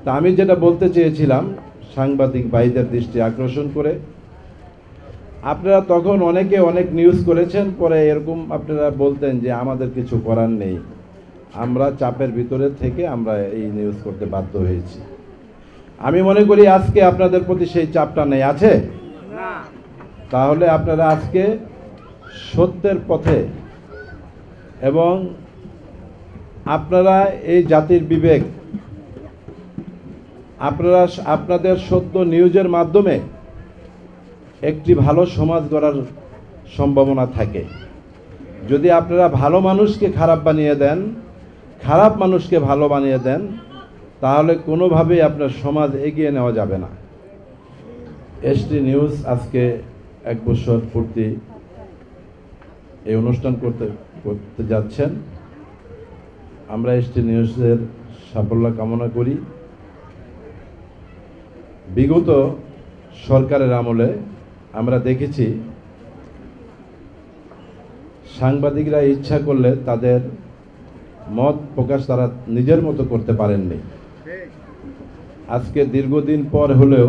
তা আমি যেটা বলতে চেয়েছিলাম সাংবাদিক ভাইদের দৃষ্টি আকর্ষণ করে, আপনারা তখন অনেকে অনেক নিউজ করেছেন, পরে এরকম আপনারা বলতেন যে আমাদের কিছু করার নেই, আমরা চাপের ভিতরে থেকে আমরা এই নিউজ করতে বাধ্য হয়েছি। আমি মনে করি আজকে আপনাদের প্রতি সেই চাপটা নেই, আছে? তাহলে আপনারা আজকে সত্যের পথে এবং আপনারা এই জাতির বিবেক, আপনারা আপনাদের সত্য নিউজের মাধ্যমে একটি ভালো সমাজ গড়ার সম্ভাবনা থাকে। যদি আপনারা ভালো মানুষকে খারাপ বানিয়ে দেন, খারাপ মানুষকে ভালো বানিয়ে দেন, তাহলে কোনোভাবেই আপনার সমাজ এগিয়ে নেওয়া যাবে না। এসটি নিউজ আজকে 1 বছর পূর্তি এই অনুষ্ঠান করতে যাচ্ছেন। আমরা এসটি নিউজের সাফল্য কামনা করি। বিগত সরকারের আমলে আমরা দেখেছি সাংবাদিকরা ইচ্ছা করলে তাদের মত প্রকাশ তারা নিজের মতো করতে পারেননি। আজকে দীর্ঘদিন পর হলেও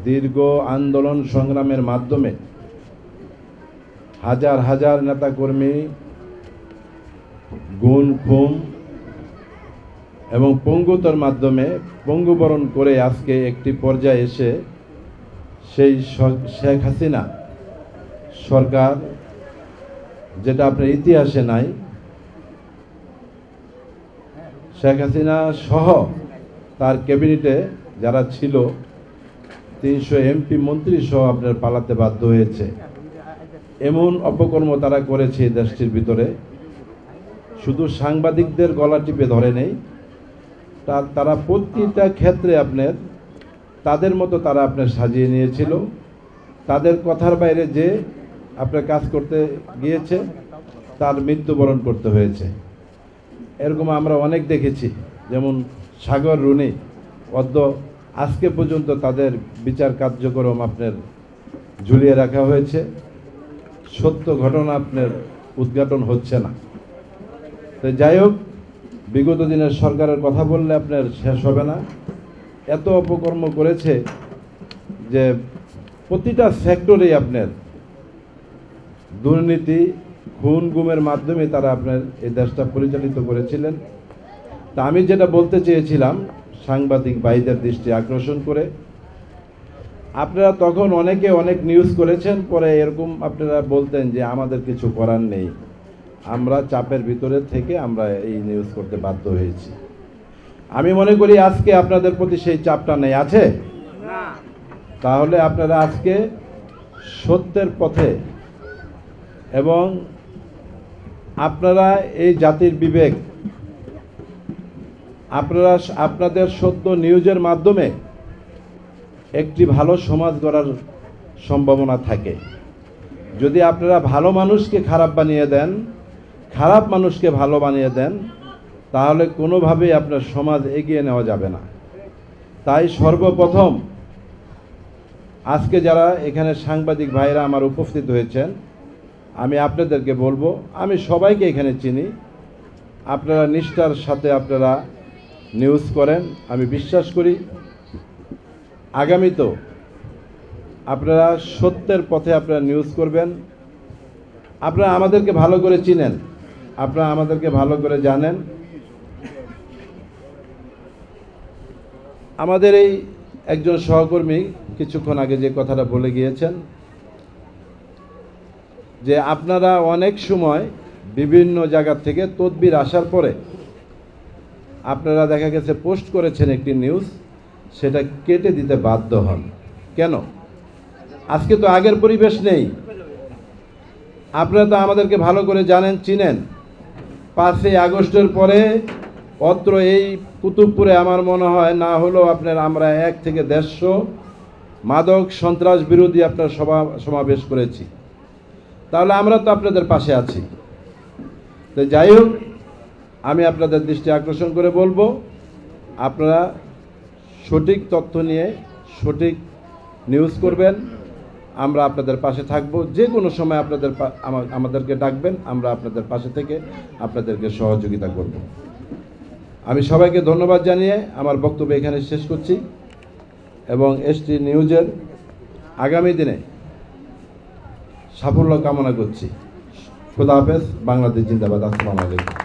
দীর্ঘ আন্দোলন সংগ্রামের মাধ্যমে হাজার হাজার নেতাকর্মী গুম খুন এবং পঙ্গুতার মাধ্যমে পঙ্গুবরণ করে আজকে একটি পর্যায়ে এসে সেই শেখ হাসিনা সরকার, যেটা আপনার ইতিহাসে নাই, শেখ হাসিনা সহ তার ক্যাবিনেটে যারা ছিল 300 এমপি মন্ত্রী সহ আপনার পালাতে বাধ্য হয়েছে। এমন অপকর্ম তারা করেছে দেশটির ভিতরে। শুধু সাংবাদিকদের গলা টিপে ধরে নেই, তারা প্রতিটা ক্ষেত্রে আপনার তাদের মতো তারা আপনার সাজিয়ে নিয়েছিল। তাদের কথার বাইরে যে আপনার কাজ করতে গিয়েছে তার মৃত্যুবরণ করতে হয়েছে। এরকম আমরা অনেক দেখেছি, যেমন সাগর রুনি আজকে পর্যন্ত তাদের বিচার কার্যক্রম আপনার ঝুলিয়ে রাখা হয়েছে। সত্য ঘটনা আপনার উদ্ঘাটন হচ্ছে না। তো যাই হোক, বিগত দিনের সরকারের কথা বললে আপনার শেষ হবে না। এত অপকর্ম করেছে যে প্রতিটা সেক্টরেই আপনার দুর্নীতি, খুন গুমের মাধ্যমে তারা আপনার এই দেশটা পরিচালিত করেছিলেন। তা আমি যেটা বলতে চেয়েছিলাম সাংবাদিক ভাইদের দৃষ্টি আকর্ষণ করে, আপনারা তখন অনেকে অনেক নিউজ করেছেন, পরে এরকম আপনারা বলতেন যে আমাদের কিছু করার নেই, আমরা চাপের ভিতরে থেকে আমরা এই নিউজ করতে বাধ্য হয়েছি। আমি মনে করি আজকে আপনাদের প্রতি সেই চাপটা নেই, আছে? তাহলে আপনারা আজকে সত্যের পথে এবং আপনারা এই জাতির বিবেক, আপনারা আপনাদের সত্য নিউজের মাধ্যমে একটি ভালো সমাজ গড়ার সম্ভাবনা থাকে। যদি আপনারা ভালো মানুষকে খারাপ বানিয়ে দেন, খারাপ মানুষকে ভালো বানিয়ে দেন, তাহলে কোনোভাবেই আপনার সমাজ এগিয়ে নেওয়া যাবে না। তাই সর্বপ্রথম আজকে যারা এখানে সাংবাদিক ভাইরা আমার উপস্থিত হয়েছেন, আমি আপনাদেরকে বলবো, আমি সবাইকে এখানে চিনি, আপনারা নিষ্ঠার সাথে আপনারা নিউজ করেন। আমি বিশ্বাস করি আগামীতেও আপনারা সত্যের পথে আপনারা নিউজ করবেন। আপনারা আমাদেরকে ভালো করে চিনেন, আপনারা আমাদেরকে ভালো করে জানেন। আমাদের এই একজন সহকর্মী কিছুক্ষণ আগে যে কথাটা বলে গিয়েছেন যে আপনারা অনেক সময় বিভিন্ন জায়গা থেকে তদবির আসার পরে আপনারা দেখা গেছে পোস্ট করেছেন একটি নিউজ, সেটা কেটে দিতে বাধ্য হন। কেন? আজকে তো আগের পরিবেশ নেই। আপনারা তো আমাদেরকে ভালো করে জানেন, চিনেন। 5ই আগস্টের পরে অত্র এই কুতুবপুরে আমার মনে হয় না হলেও আপনার আমরা 1 থেকে 150 মাদক সন্ত্রাস বিরোধী আপনার সমাবেশ করেছি। তাহলে আমরা তো আপনাদের পাশে আছি। তো যাই হোক, আমি আপনাদের দৃষ্টি আকর্ষণ করে বলবো, আপনারা সঠিক তথ্য নিয়ে সঠিক নিউজ করবেন। আমরা আপনাদের পাশে থাকব। যে কোনো সময় আমাদেরকে ডাকবেন, আমরা আপনাদের পাশে থেকে আপনাদেরকে সহযোগিতা করব। আমি সবাইকে ধন্যবাদ জানিয়ে আমার বক্তব্য এখানে শেষ করছি এবং এসটি নিউজের আগামী দিনে সাফল্য কামনা করছি। খোদা হাফেজ। বাংলাদেশ জিন্দাবাদ। আসসালামু আলাইকুম।